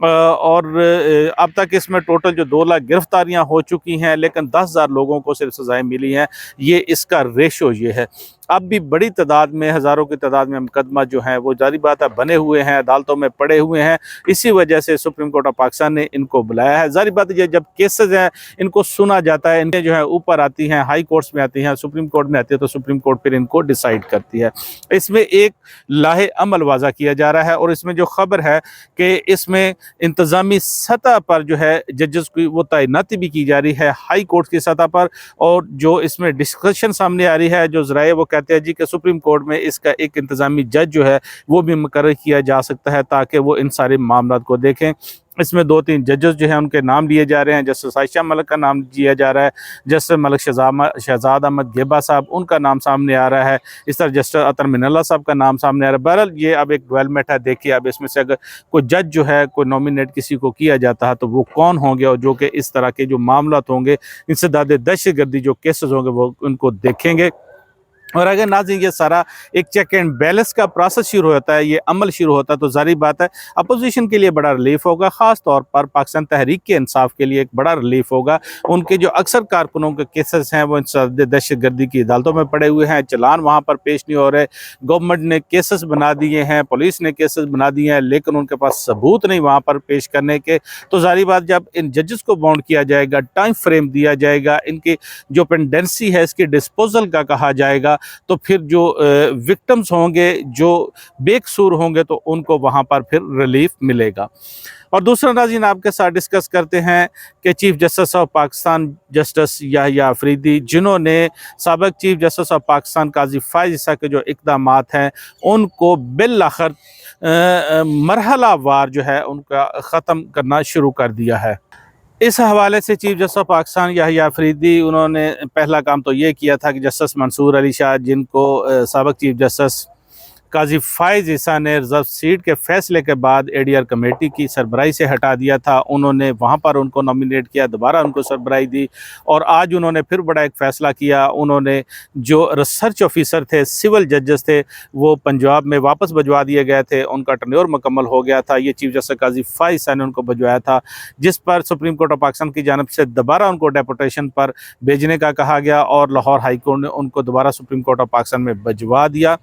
اور اب تک اس میں ٹوٹل جو 2 لاکھ گرفتاریاں ہو چکی ہیں، لیکن 10,000 لوگوں کو صرف سزائیں ملی ہیں۔ یہ اس کا ریشو یہ ہے۔ اب بھی بڑی تعداد میں، ہزاروں کی تعداد میں مقدمہ جو ہیں وہ ظاہری بات ہے بنے ہوئے ہیں، عدالتوں میں پڑے ہوئے ہیں۔ اسی وجہ سے سپریم کورٹ آف پاکستان نے ان کو بلایا ہے۔ ظاہری بات ہے یہ جب کیسز ہیں ان کو سنا جاتا ہے، ان کے جو ہے اوپر آتی ہیں، ہائی کورٹس میں آتی ہیں، سپریم کورٹ میں آتی ہے، تو سپریم کورٹ پھر ان کو ڈیسائیڈ کرتی ہے۔ اس میں ایک لاہے عمل وضع کیا جا رہا ہے، اور اس میں جو خبر ہے کہ اس میں انتظامی سطح پر جو ہے ججز کی وہ تعیناتی بھی کی جا رہی ہے ہائی کورٹ کی سطح پر، اور جو اس میں ڈسکشن سامنے آ رہی ہے، جو ذرائع وہ کہتے ہیں جی کہ سپریم کورٹ میں اس کا ایک انتظامی جج جو ہے وہ بھی مقرر کیا جا سکتا ہے تاکہ وہ ان سارے معاملات کو دیکھیں۔ اس میں 2-3 ججز جو ہیں ان کے نام لیے جا رہے ہیں۔ جسٹس عائشہ ملک کا نام لیا جا رہا ہے، جسٹس ملک شہزاد احمد گیبا صاحب ان کا نام سامنے آ رہا ہے، اس طرح جسٹس اطہر من اللہ صاحب کا نام سامنے آ رہا ہے۔ بہرحال یہ اب ایک ڈیولپمنٹ ہے، دیکھیے اب اس میں سے اگر کوئی جج جو ہے کوئی نومینیٹ کسی کو کیا جاتا ہے تو وہ کون ہوں گے، اور جو کہ اس طرح کے جو معاملات ہوں گے، انسداد دہشت گردی جو کیسز ہوں گے وہ ان کو دیکھیں گے۔ اور اگر ناظرین یہ سارا ایک چیک اینڈ بیلنس کا پروسیس شروع ہوتا ہے، یہ عمل شروع ہوتا ہے، تو ظاہری بات ہے اپوزیشن کے لیے بڑا ریلیف ہوگا، خاص طور پر پاکستان تحریک کے انصاف کے لیے ایک بڑا ریلیف ہوگا۔ ان کے جو اکثر کارکنوں کے کیسز ہیں وہ دہشت گردی کی عدالتوں میں پڑے ہوئے ہیں، چلان وہاں پر پیش نہیں ہو رہے، گورنمنٹ نے کیسز بنا دیے ہیں، پولیس نے کیسز بنا دیے ہیں، لیکن ان کے پاس ثبوت نہیں وہاں پر پیش کرنے کے۔ تو ظاہری بات جب ان ججز کو باؤنڈ کیا جائے گا، ٹائم فریم دیا جائے گا، ان کی جو پینڈنسی ہے اس کی ڈسپوزل کا کہا جائے گا، تو پھر جو وکٹمز ہوں گے، جو بے قصور ہوں گے، تو ان کو وہاں پر پھر ریلیف ملے گا۔ اور دوسرا ناظرین آپ کے ساتھ ڈسکس کرتے ہیں کہ chief justice of Pakistan justice Yahya Afridi, جنہوں نے سابق چیف جسٹس آف پاکستان قاضی فائز عیسیٰ کے جو اقدامات ہیں ان کو بالآخر مرحلہ وار جو ہے ان کا ختم کرنا شروع کر دیا ہے۔ اس حوالے سے چیف جسٹس آف پاکستان یحییٰ آفریدی انہوں نے پہلا کام تو یہ کیا تھا کہ جسٹس منصور علی شاہ، جن کو سابق چیف جسٹس قاضی فائز عیسیٰ نے ریزرو سیٹ کے فیصلے کے بعد اے ڈی آر کمیٹی کی سربراہی سے ہٹا دیا تھا، انہوں نے وہاں پر ان کو نامینیٹ کیا، دوبارہ ان کو سربراہی دی، اور آج انہوں نے پھر بڑا ایک فیصلہ کیا۔ انہوں نے جو ریسرچ آفیسر تھے، سول ججز تھے، وہ پنجاب میں واپس بھجوا دیے گئے تھے، ان کا ٹرنیور مکمل ہو گیا تھا۔ یہ چیف جسٹس قاضی فائز عیسیٰ نے ان کو بھجوایا تھا، جس پر سپریم کورٹ آف پاکستان کی جانب سے دوبارہ ان کو ڈیپوٹیشن پر بھیجنے کا کہا گیا، اور لاہور ہائی کورٹ نے ان کو دوبارہ سپریم کورٹ آف پاکستان میں بھجوا دیا۔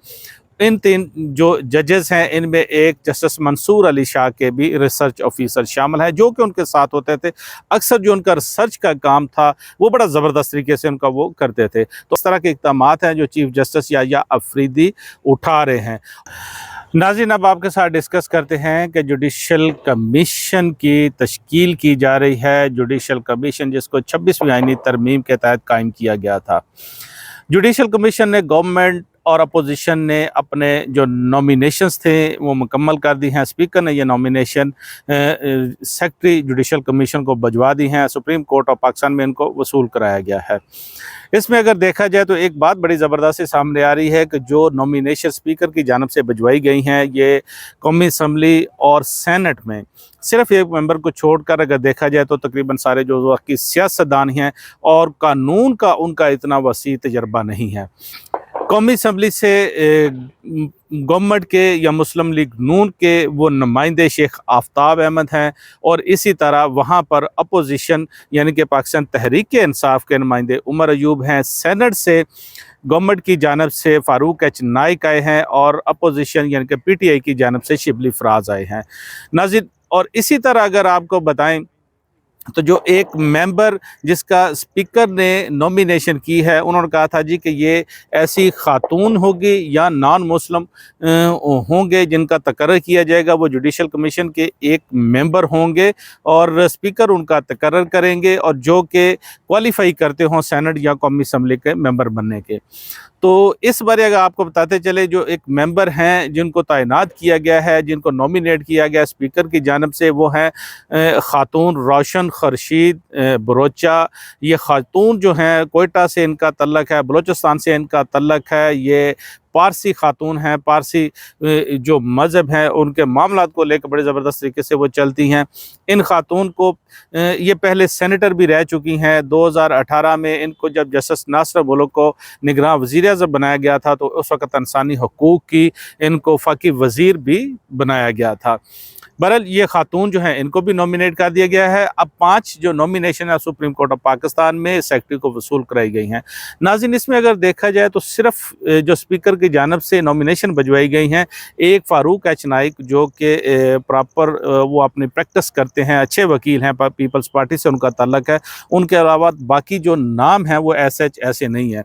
ان 3 جو ججز ہیں ان میں ایک جسٹس منصور علی شاہ کے بھی ریسرچ آفیسر شامل ہیں، جو کہ ان کے ساتھ ہوتے تھے۔ اکثر جو ان کا ریسرچ کا کام تھا وہ بڑا زبردست طریقے سے ان کا وہ کرتے تھے۔ تو اس طرح کے اقدامات ہیں جو چیف جسٹس یحییٰ آفریدی اٹھا رہے ہیں۔ ناظرین اب آپ کے ساتھ ڈسکس کرتے ہیں کہ جوڈیشل کمیشن کی تشکیل کی جا رہی ہے۔ جوڈیشل کمیشن جس کو 26ویں آئینی ترمیم کے تحت قائم کیا گیا تھا۔ جوڈیشل کمیشن نے گورنمنٹ اور اپوزیشن نے اپنے جو نومینیشنز تھے وہ مکمل کر دی ہیں۔ اسپیکر نے یہ نومینیشن سیکرٹری جوڈیشل کمیشن کو بھجوا دی ہیں، سپریم کورٹ آف پاکستان میں ان کو وصول کرایا گیا ہے۔ اس میں اگر دیکھا جائے تو ایک بات بڑی زبردست سامنے آ رہی ہے کہ جو نومینیشن اسپیکر کی جانب سے بھجوائی گئی ہیں، یہ قومی اسمبلی اور سینٹ میں صرف ایک ممبر کو چھوڑ کر اگر دیکھا جائے تو تقریباً سارے جو وقت کی سیاستدان ہیں اور قانون کا ان کا اتنا وسیع تجربہ نہیں ہے۔ قومی اسمبلی سے گورنمنٹ کے یا مسلم لیگ نون کے وہ نمائندے شیخ آفتاب احمد ہیں، اور اسی طرح وہاں پر اپوزیشن یعنی کہ پاکستان تحریک انصاف کے نمائندے عمر ایوب ہیں، سینٹ سے گورنمنٹ کی جانب سے فاروق ایچ نائک آئے ہیں، اور اپوزیشن یعنی کہ پی ٹی آئی کی جانب سے شبلی فراز آئے ہیں۔ ناظرین اور اسی طرح اگر آپ کو بتائیں تو جو ایک ممبر جس کا اسپیکر نے نومینیشن کی ہے، انہوں نے کہا تھا جی کہ یہ ایسی خاتون ہوگی یا نان مسلم ہوں گے جن کا تقرر کیا جائے گا، وہ جوڈیشل کمیشن کے ایک ممبر ہوں گے، اور اسپیکر ان کا تقرر کریں گے، اور جو کہ کوالیفائی کرتے ہوں سینٹ یا قومی اسمبلی کے ممبر بننے کے۔ تو اس بارے اگر آپ کو بتاتے چلے جو ایک ممبر ہیں جن کو تعینات کیا گیا ہے، جن کو نومینیٹ کیا گیا اسپیکر کی جانب سے، وہ ہیں خاتون روشن خورشید بروچہ۔ یہ خاتون جو ہیں کوئٹہ سے ان کا تعلق ہے، بلوچستان سے ان کا تعلق ہے، یہ پارسی خاتون ہیں، پارسی جو مذہب ہیں ان کے معاملات کو لے کے بڑے زبردست طریقے سے وہ چلتی ہیں۔ ان خاتون کو یہ پہلے سینیٹر بھی رہ چکی ہیں۔ 2018 میں ان کو جب جسٹس ناصر ملک کو نگراں وزیر اعظم بنایا گیا تھا تو اس وقت انسانی حقوق کی ان کو وفاقی وزیر بھی بنایا گیا تھا۔ بہرحال یہ خاتون جو ہیں ان کو بھی نومینیٹ کر دیا گیا ہے۔ اب 5 جو نومینیشن ہے سپریم کورٹ آف پاکستان میں سیکرٹری کو وصول کرائی گئی ہیں۔ ناظرین اس میں اگر دیکھا جائے تو صرف جو اسپیکر کی جانب سے نومینیشن بھجوائی گئی ہیں، ایک فاروق ایچ نائک جو کہ پراپر وہ اپنی پریکٹس کرتے ہیں، اچھے وکیل ہیں، پیپلز پارٹی سے ان کا تعلق ہے، ان کے علاوہ باقی جو نام ہیں وہ ایسے نہیں ہیں۔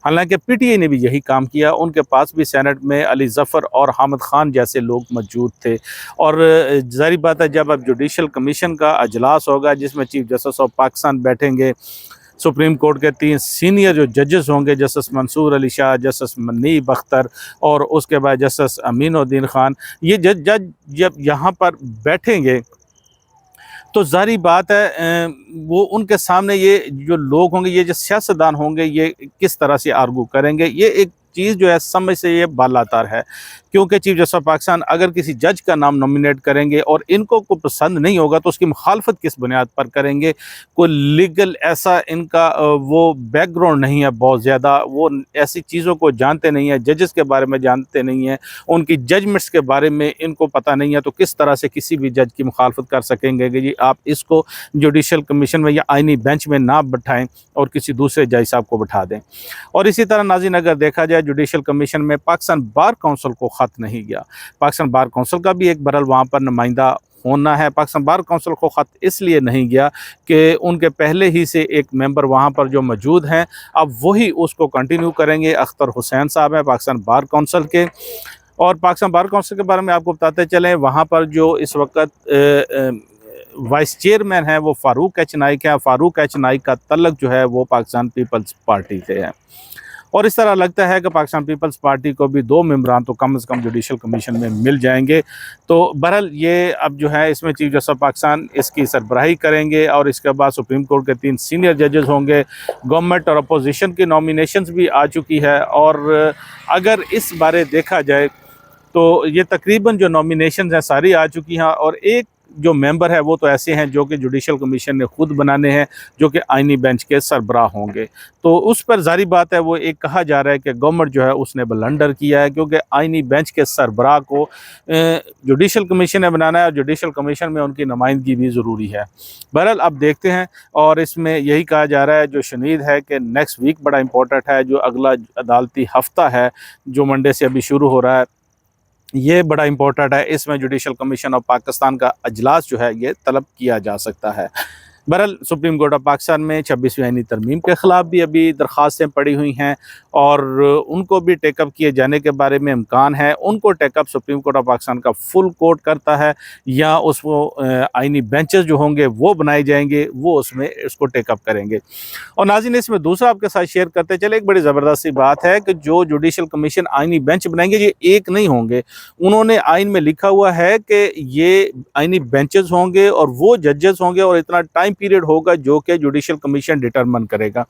حالانکہ پی ٹی آئی نے بھی یہی کام کیا، ان کے پاس بھی سینٹ میں علی ظفر اور حامد خان جیسے لوگ موجود تھے۔ اور ظاہری بات ہے جب اب جوڈیشل کمیشن کا اجلاس ہوگا جس میں چیف جسٹس آف پاکستان بیٹھیں گے، سپریم کورٹ کے 3 سینئر جو ججز ہوں گے، جسٹس منصور علی شاہ، جسٹس منیب اختر اور اس کے بعد جسٹس امین الدین خان، یہ جج جب یہاں پر بیٹھیں گے تو ظاہری بات ہے وہ ان کے سامنے یہ جو لوگ ہوں گے، یہ جو سیاستدان ہوں گے، یہ کس طرح سے آرگو کریں گے۔ یہ ایک چیز جو ہے سمجھ سے یہ بالاتر ہے، کیونکہ چیف جسٹس آف پاکستان اگر کسی جج کا نام نومینیٹ کریں گے اور ان کو کوئی پسند نہیں ہوگا تو اس کی مخالفت کس بنیاد پر کریں گے؟ کوئی لیگل ایسا ان کا وہ بیک گراؤنڈ نہیں ہے، بہت زیادہ وہ ایسی چیزوں کو جانتے نہیں ہیں، ججز کے بارے میں جانتے نہیں ہیں، ان کی ججمنٹس کے بارے میں ان کو پتہ نہیں ہے، تو کس طرح سے کسی بھی جج کی مخالفت کر سکیں گے کہ جی آپ اس کو جوڈیشل کمیشن میں یا آئینی بینچ میں نہ بٹھائیں اور کسی دوسرے جج صاحب کو بٹھا دیں۔ اور اسی طرح ناظرین اگر دیکھا جائے جوڈیشل کمیشن میں پاکستان بار کونسل کو خط نہیں گیا۔ پاکستان بار کونسل کا بھی ایک بہرحال وہاں پر نمائندہ ہونا ہے۔ پاکستان بار کونسل کو خط اس لیے نہیں گیا کہ ان کے پہلے ہی سے ایک ممبر وہاں پر جو موجود ہیں، اب وہی اس کو کنٹینیو کریں گے۔ اختر حسین صاحب ہیں پاکستان بار کونسل کے، اور پاکستان بار کونسل کے بارے میں آپ کو بتاتے چلیں، وہاں پر جو اس وقت وائس چیئرمین ہے وہ فاروق ایچ نائک ہے۔ فاروق ایچ نائک کا تعلق جو ہے وہ پاکستان پیپلز پارٹی سے ہے، اور اس طرح لگتا ہے کہ پاکستان پیپلز پارٹی کو بھی 2 ممبران تو کم از کم جوڈیشل کمیشن میں مل جائیں گے۔ تو بہرحال یہ اب جو ہے اس میں چیف جسٹس آف پاکستان اس کی سربراہی کریں گے، اور اس کے بعد سپریم کورٹ کے 3 سینئر ججز ہوں گے۔ گورنمنٹ اور اپوزیشن کی نومینیشنز بھی آ چکی ہے، اور اگر اس بارے دیکھا جائے تو یہ تقریباً جو نومینیشنز ہیں ساری آ چکی ہیں، اور ایک جو ممبر ہے وہ تو ایسے ہیں جو کہ جوڈیشل کمیشن نے خود بنانے ہیں، جو کہ آئینی بینچ کے سربراہ ہوں گے۔ تو اس پر ظاہری بات ہے وہ ایک کہا جا رہا ہے کہ گورنمنٹ جو ہے اس نے بلنڈر کیا ہے، کیونکہ آئینی بینچ کے سربراہ کو جوڈیشل کمیشن نے بنانا ہے، اور جوڈیشل کمیشن میں ان کی نمائندگی بھی ضروری ہے۔ بہرحال اب دیکھتے ہیں، اور اس میں یہی کہا جا رہا ہے جو شنید ہے کہ نیکسٹ ویک بڑا امپورٹنٹ ہے، جو اگلا عدالتی ہفتہ ہے جو منڈے سے ابھی شروع ہو رہا ہے، یہ بڑا امپورٹنٹ ہے۔ اس میں جوڈیشل کمیشن آف پاکستان کا اجلاس جو ہے یہ طلب کیا جا سکتا ہے۔ بہرحال سپریم کورٹ آف پاکستان میں 26ویں آئینی ترمیم کے خلاف بھی ابھی درخواستیں پڑی ہوئی ہیں، اور ان کو بھی ٹیک اپ کیے جانے کے بارے میں امکان ہے۔ ان کو ٹیک اپ سپریم کورٹ آف پاکستان کا فل کورٹ کرتا ہے، یا اس کو آئینی بینچز جو ہوں گے وہ بنائے جائیں گے، وہ اس میں اس کو ٹیک اپ کریں گے۔ اور ناظرین اس میں دوسرا آپ کے ساتھ شیئر کرتے چلے، ایک بڑی زبردست سی بات ہے کہ جو جوڈیشل کمیشن آئینی بینچ بنائیں گے یہ ایک نہیں ہوں گے، انہوں نے آئین میں لکھا ہوا ہے کہ یہ آئینی بینچز ہوں گے اور وہ ججز ہوں گے، اور اتنا ٹائم پیریڈ ہوگا جو کہ جوڈیشل کمیشن ڈیٹرمن کرے گا۔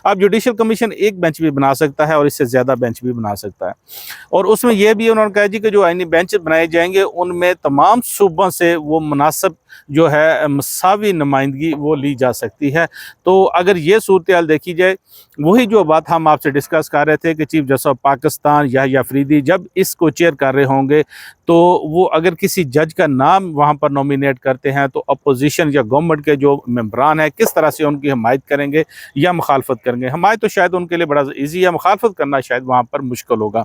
اب جوڈیشل کمیشن ایک بینچ بھی بنا سکتا ہے اور اس سے زیادہ بینچ بھی بنا سکتا ہے، اور اس میں یہ بھی انہوں نے کہا جی کہ جو آئینی بینچ بنائے جائیں گے ان میں تمام صوبوں سے وہ مناسب جو ہے مساوی نمائندگی وہ لی جا سکتی ہے۔ تو اگر یہ صورتحال دیکھی جائے، وہی جو بات ہم آپ سے ڈسکس کر رہے تھے کہ چیف جسٹس آف پاکستان یحییٰ فریدی جب اس کو چیئر کر رہے ہوں گے تو وہ اگر کسی جج کا نام وہاں پر نومینیٹ کرتے ہیں تو اپوزیشن یا گورنمنٹ کے جو ممبران ہیں کس طرح سے ان کی حمایت کریں گے یا مخالفت کریں گے۔ حمایت تو شاید ان کے لیے بڑا ایزی ہے، مخالفت کرنا شاید وہاں پر مشکل ہوگا۔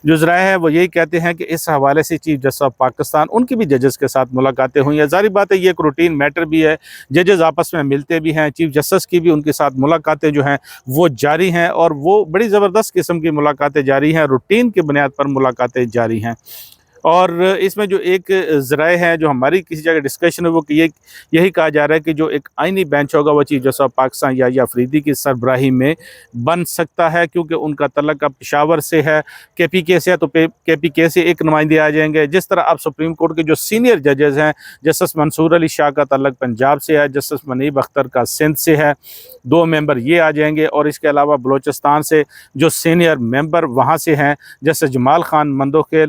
جو ذرائع ہے وہ یہی کہتے ہیں کہ اس حوالے سے چیف جسٹس آف پاکستان ان کی بھی ججز کے ساتھ ملاقاتیں ہوئی ہیں۔ ظاہری بات ہے یہ ایک روٹین میٹر بھی ہے، ججز آپس میں ملتے بھی ہیں، چیف جسٹس کی بھی ان کے ساتھ ملاقاتیں جو ہیں وہ جاری ہیں، اور وہ بڑی زبردست قسم کی ملاقاتیں جاری ہیں، روٹین کی بنیاد پر ملاقاتیں جاری ہیں۔ اور اس میں جو ایک ذرائع ہے جو ہماری کسی جگہ ڈسکشن ہے وہ کہ یہی کہا جا رہا ہے کہ جو ایک آئینی بینچ ہوگا وہ چیف جسٹس آف پاکستان یحییٰ فریدی کی سربراہی میں بن سکتا ہے، کیونکہ ان کا تعلق اب پشاور سے ہے، کے پی کے سے ہے، تو کے پی کے سے ایک نمائندے آ جائیں گے۔ جس طرح اب سپریم کورٹ کے جو سینئر ججز ہیں، جسٹس منصور علی شاہ کا تعلق پنجاب سے ہے، جسٹس منیب اختر کا سندھ سے ہے، 2 ممبر یہ آ جائیں گے، اور اس کے علاوہ بلوچستان سے جو سینئر ممبر وہاں سے ہیں جسٹس جمال خان مندوخیل